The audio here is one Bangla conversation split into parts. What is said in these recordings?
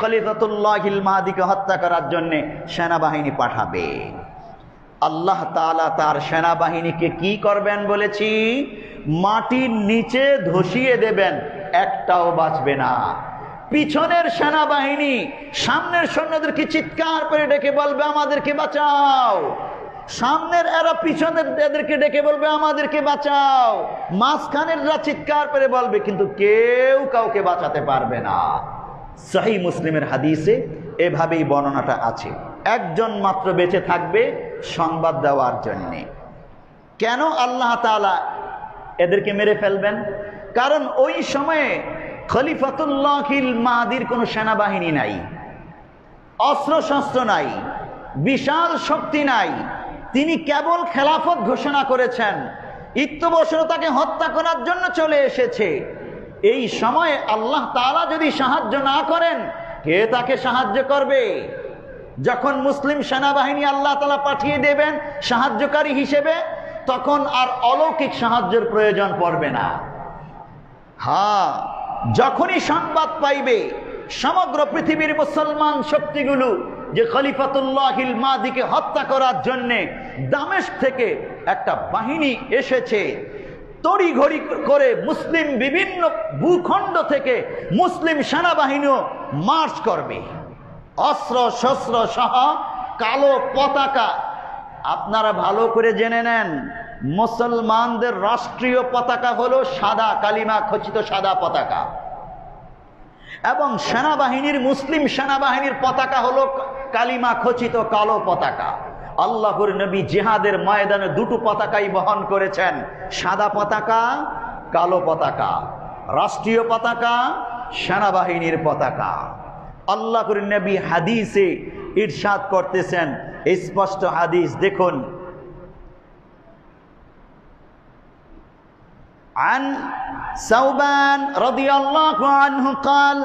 খলিফাতুল্লাহিল মাহদিকে হত্যা করার জন্য সেনাবাহিনী পাঠাবে। আল্লাহ তাআলা তার সেনাবাহিনীকে কি করবেন বলেছি? মাটির নিচে ধসিয়ে দেবেন, একটাও বাঁচবে না। পিছনের সেনাবাহিনী সামনের সৈন্যদেরকে চিৎকার করে ডেকে বলবে আমাদেরকে বাঁচাও, সামনের এরা পিছনের এদেরকে ডেকে বলবে আমাদেরকে বাঁচাও, মাঝখানেররা চিৎকার করে বলবে, কিন্তু কেউ কাউকে বাঁচাতে পারবে না। সহিহ মুসলিমের হাদিসে এভাবেই বর্ণনাটা আছে। একজন মাত্র বেঁচে থাকবে সংবাদ দেওয়ার জন্য। কেন আল্লাহ তাআলা এদেরকে মেরে ফেলবেন? কারণ ওই সময়ে খলিফাতুল্লাহিল মাহদির কোনো সেনাবাহিনী নাই, অস্ত্র শস্ত্র নাই, বিশাল শক্তি নাই। তিনি কেবল খেলাফত ঘোষণা করেছেন, ইত্যবসর তাকে হত্যা করার জন্য চলে এসেছে। এই সময়ে আল্লাহ তাআলা যদি সাহায্য না করেন, কে তাকে সাহায্য করবে? যখন মুসলিম সেনাবাহিনী আল্লাহ তাআলা পাঠিয়ে দেবেন সাহায্যকারী হিসেবে, তখন আর অলৌকিক সাহায্যের প্রয়োজন পড়বে না। হ্যাঁ, যখনই সংবাদ পাইবে সমগ্র পৃথিবীর মুসলমান শক্তিগুলো যে খলিফাতুল্লাহিল মাহদিকে হত্যা করার জন্যে দামেস্ক থেকে একটা বাহিনী এসেছে, তড়িঘড়ি করে মুসলিম বিভিন্ন ভূখণ্ড থেকে মুসলিম সেনাবাহিনীও মার্চ করবে, অস্ত্র শস্ত্র সহ কালো পতাকা। আপনারা ভালো করে জেনে নেন, মুসলমানদের রাষ্ট্রীয় পতাকা হলো সাদা, কালিমা খচিত সাদা পতাকা, এবং সেনাবাহিনীর মুসলিম সেনাবাহিনীর পতাকা হলো কালিমা খচিত কালো পতাকা। আল্লাহর নবী জিহাদের ময়দানে দুটো পতাকাই বহন করেছেন, সাদা পতাকা, কালো পতাকা, রাষ্ট্রীয় পতাকা, সেনাবাহিনীর পতাকা। আল্লাহর নবী হাদিসে ইরশাদ করতেছেন, স্পষ্ট হাদিস দেখুন, عن ثوبان رضي الله عنه قال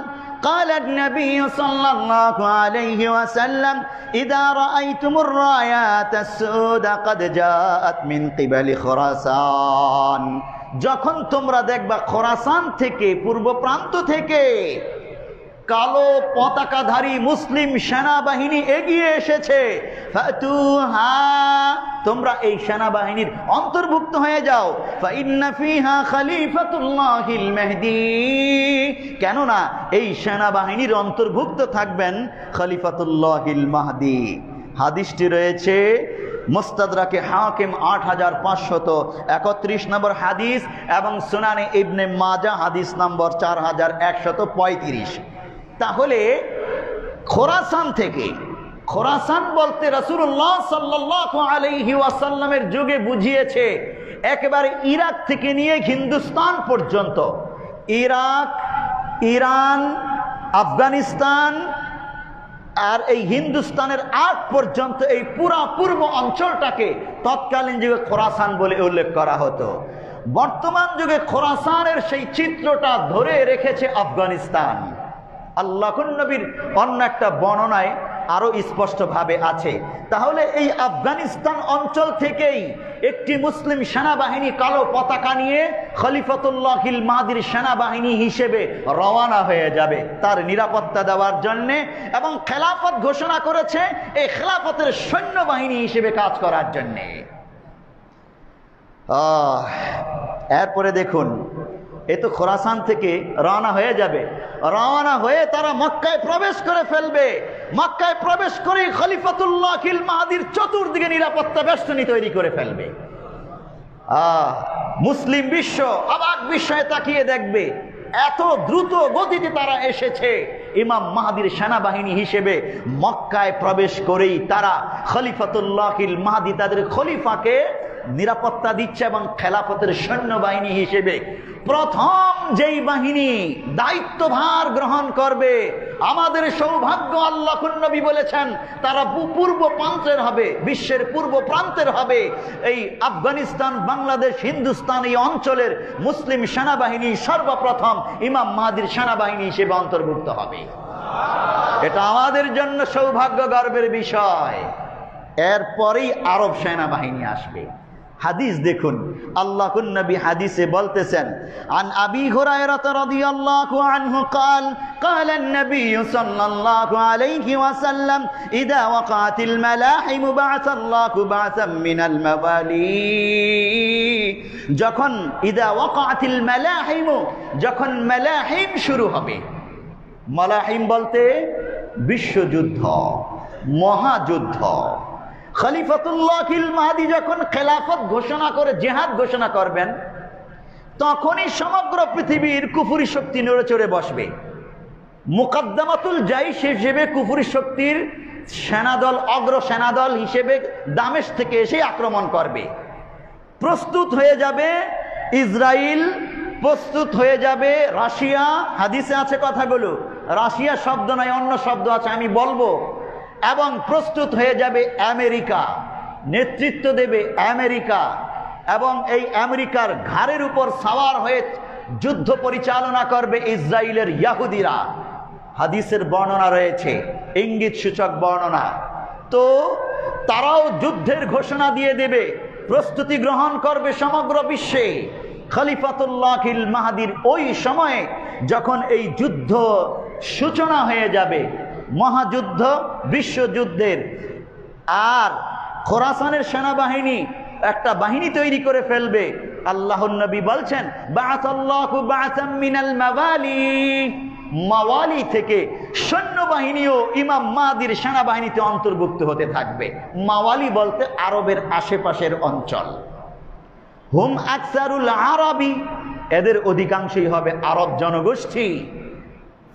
قال النبي صلى الله عليه وسلم إذا رأيتم الرايات السود قد جاءت من قبل خراسان, যখন তোমরা দেখবা খোরাসান থেকে, পূর্ব প্রান্ত থেকে কালো পতাকাধারী মুসলিম সেনাবাহিনী এগিয়ে এসেছে, ফাতুহা, তোমরা এই সেনাবাহিনীর অন্তর্ভুক্ত হয়ে যাও। ফাইন্না ফিহা খলিফাতুল্লাহিল মাহদি, কেননা এই সেনাবাহিনীর অন্তর্ভুক্ত থাকবেন খলিফাতুল্লাহিল মাহদি। হাদিসটি রয়েছে মুস্তাদরাকে হাকিম 8531 নম্বর হাদিস, এবং সুনানে ইবনে মাজাহ হাদিস নম্বর 4135। তাহলে খোরাসান থেকে, খোরাসান বলতে রাসূলুল্লাহ সাল্লাল্লাহু আলাইহি ওয়াসাল্লামের যুগে বুঝিয়েছে একেবারে ইরাক থেকে নিয়ে হিন্দুস্তান পর্যন্ত, ইরাক, ইরান, আফগানিস্তান আর এই হিন্দুস্তানের আগ পর্যন্ত এই পুরা পূর্ব অঞ্চলটাকে তৎকালীন যুগে খোরাসান বলে উল্লেখ করা হতো। বর্তমান যুগে খোরাসানের সেই চিত্রটা ধরে রেখেছে আফগানিস্তান। আল্লাহর নবীর অন্য একটা বর্ণনায় আরো স্পষ্ট ভাবে আছে। তাহলে এই আফগানিস্তান অঞ্চল থেকেই একটি মুসলিম সেনাবাহিনী কালো পতাকা নিয়ে খলিফাতুল্লাহিল মাহদির সেনাবাহিনী হিসেবে রওনা হয়ে যাবে তার নিরাপত্তা দেওয়ার জন্য, এবং খেলাফত ঘোষণা করেছে এই খেলাফতের সৈন্যবাহিনী হিসেবে কাজ করার জন্য। এরপরে দেখুন, এ তো খোরাসান থেকে রওনা হয়ে যাবে, রওনা হয়ে তারা মক্কায় প্রবেশ করে ফেলবে। মক্কায় প্রবেশ করে খলিফাতুল্লাহিল মাহদির চতুর্দিকে নিরাপত্তা বেষ্টনী তৈরি করে ফেলবে। মুসলিম বিশ্ব অবাক বিস্ময়ে তাকিয়ে দেখবে, এত দ্রুত গতিতে তারা এসেছে। ইমাম মাহদির সেনাবাহিনী হিসেবে মক্কায় প্রবেশ করেই তারা খলিফাতুল্লাহিল মাহদি তাদের খলিফাকে নিরাপত্তা দিচ্ছে, এবং খেলাফতের সৈন্যবাহিনী হিসেবে প্রথম যেই বাহিনী দায়িত্বভার গ্রহণ করবে, আমাদের সৌভাগ্য, আল্লাহর নবী বলেছেন তারা পূর্ব প্রান্তের হবে, বিশ্বের পূর্ব প্রান্তের হবে। এই আফগানিস্তান, বাংলাদেশ, হিন্দুস্তান এই অঞ্চলের মুসলিম সেনাবাহিনী সর্বপ্রথম ইমাম মাহদির সেনাবাহিনী হিসেবে অন্তর্ভুক্ত হবে। এটা আমাদের জন্য সৌভাগ্য, গর্বের বিষয়। এরপরেই আরব সেনাবাহিনী আসবে। হাদিস দেখুন, আল্লাহর নবী হাদিসে বলতেছেন, আন আবি হুরায়রা রাদিয়াল্লাহু আনহু قال قال النبي صلى الله عليه وسلم اذا وقعت الملاحم بعث الله بعثا من الموالي। যখন ইদা ওয়াকাতিল মালাহিম, যখন মালাহিম শুরু হবে, মালাহিম বলতে বিশ্বযুদ্ধ, মহাযুদ্ধ, খলিফাতুল্লাহিল মাহদী যখন খেলাফত ঘোষণা করে জিহাদ ঘোষণা করবেন, তখনই সমগ্র পৃথিবীর কুফরি শক্তি নড়ে চড়ে বসবে। মুকদ্দমাতুল জাইশ হিসেবে কুফরি শক্তির সেনাদল, অগ্র সেনাদল হিসেবে দামেস্ক থেকে এসে আক্রমণ করবে। প্রস্তুত হয়ে যাবে ইসরায়েল, প্রস্তুত হয়ে যাবে রাশিয়া। হাদিসে আছে কথাগুলো, রাশিয়া শব্দ নয়, অন্য শব্দ আছে, আমি বলবো। এবং প্রস্তুত হয়ে যাবে আমেরিকা, নেতৃত্ব দেবে আমেরিকা, এবং এই আমেরিকার ঘাড়ের উপর সাওয়ার হয়ে যুদ্ধ পরিচালনা করবে ইসরায়েলের ইহুদিরা। হাদিসের বর্ণনা রয়েছে, ইঙ্গিত সূচক বর্ণনা। তো তারাও যুদ্ধের ঘোষণা দিয়ে দেবে, প্রস্তুতি গ্রহণ করবে সমগ্র বিশ্বে। খলিফাতুল্লাহিল মাহদীর ওই সময়ে যখন এই যুদ্ধ সূচনা হয়ে যাবে, মহাযুদ্ধ, বিশ্বযুদ্ধের, আর খোরাসানের সেনাবাহিনী একটা বাহিনী তৈরি করে ফেলবে, আল্লাহর নবী বলছেন বাআসাল্লাহু বাআসাম মিনাল মাওয়ালি, মাওয়ালি থেকে সৈন্যবাহিনীও ইমাম মাহদীর সেনাবাহিনীতে অন্তর্ভুক্ত হতে থাকবে। মাওয়ালি বলতে আরবের আশেপাশের অঞ্চল। হুম আকসারুল আরবি, এদের অধিকাংশই হবে আরব জনগোষ্ঠী।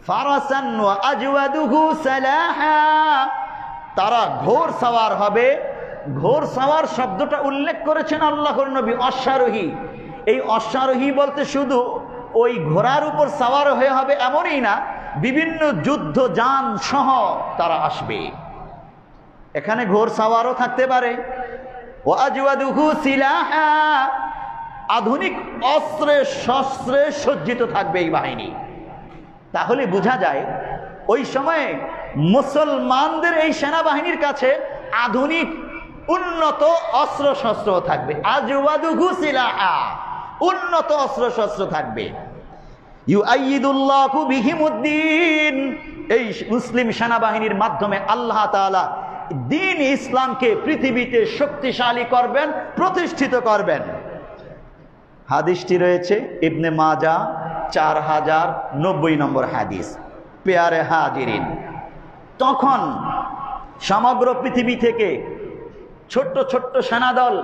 ফারাসান ওয়া আজওয়াদুহু সালাহা, তারা ঘোর সাওয়ার হবে। ঘোর সাওয়ার শব্দটা উল্লেখ করেছেন আল্লাহর নবী অশ্বারোহী। এই অশ্বারোহী বলতে শুধু ওই ঘোড়ার উপর সাওয়ার হয়ে হবে এমনই না, বিভিন্ন যুদ্ধ যান সহ তারা আসবে। এখানে ঘোর সাওয়ারও থাকতে পারে। ওয়া আজওয়াদুহু সিলাহা, আধুনিক অস্ত্রে শস্ত্রে সজ্জিত থাকবে এই বাহিনী। তাহলে বোঝা যায় ওই সময়ে মুসলমানদের এই সেনাবাহিনীর কাছে আধুনিক উন্নত অস্ত্র শস্ত্র থাকবে। আজওয়াদুহু সিলাহা, উন্নত অস্ত্র শস্ত্র থাকবে। ইউআইয়িদুল্লাহু বিহিমুদ্দিন, এই মুসলিম সেনাবাহিনীর মাধ্যমে আল্লাহ তাআলা দ্বীন ইসলামকে পৃথিবীতে শক্তিশালী করবেন, প্রতিষ্ঠিত করবেন। হাদিসটি রয়েছে ইবনে মাজাহ 4090 নম্বর হাদিস। পেয়ারে হাজিরিন, তখন সমগ্র পৃথিবী থেকে ছোট্ট ছোট্ট সেনাদল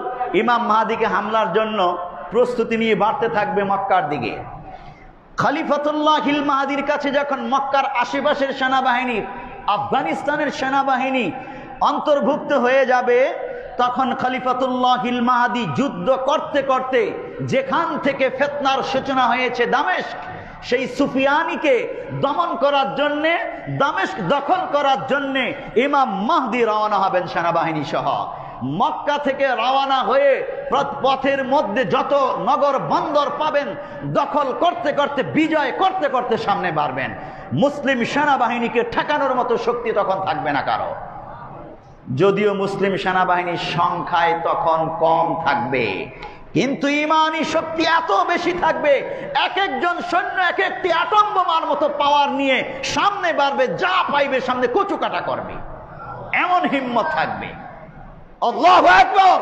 ইমাম মাহদীকে হামলার জন্য প্রস্তুতি নিয়ে বাড়তে থাকবে মক্কার দিকে। খলিফাতুল্লাহিল মাহদীর কাছে যখন মক্কার আশেপাশের সেনাবাহিনী, আফগানিস্তানের সেনাবাহিনী অন্তর্ভুক্ত হয়ে যাবে, তখন খলিফাতুল্লাহিল মাহদী যুদ্ধ করতে করতে যেখান থেকে ফিতনার সূচনা হয়েছে দামেস্ক, সেই সুফিয়ানিকে দমন করার জন্যে, দামেস্ক দখল করার জন্যে ইমাম মাহদী রওনা হবেন সেনাবাহিনী সহ। মক্কা থেকে রওনা হয়ে পথের মধ্যে যত নগর বন্দর পাবেন দখল করতে করতে, বিজয় করতে করতে সামনে বাড়বেন। মুসলিম সেনাবাহিনীকে ঠেকানোর মতো শক্তি তখন থাকবে না কারো। যদিও মুসলিম সেনাবাহিনীর সংখ্যায় তখন কম থাকবে, কিন্তু ইমানি শক্তি এত বেশি থাকবে, এক একজন সৈন্য এক একটি আটম বোমার মতো পাওয়ার নিয়ে সামনে বাড়বে, যা পাইবে সামনে কচুকাটা করবে, এমন হিম্মত থাকবে। আল্লাহু আকবার।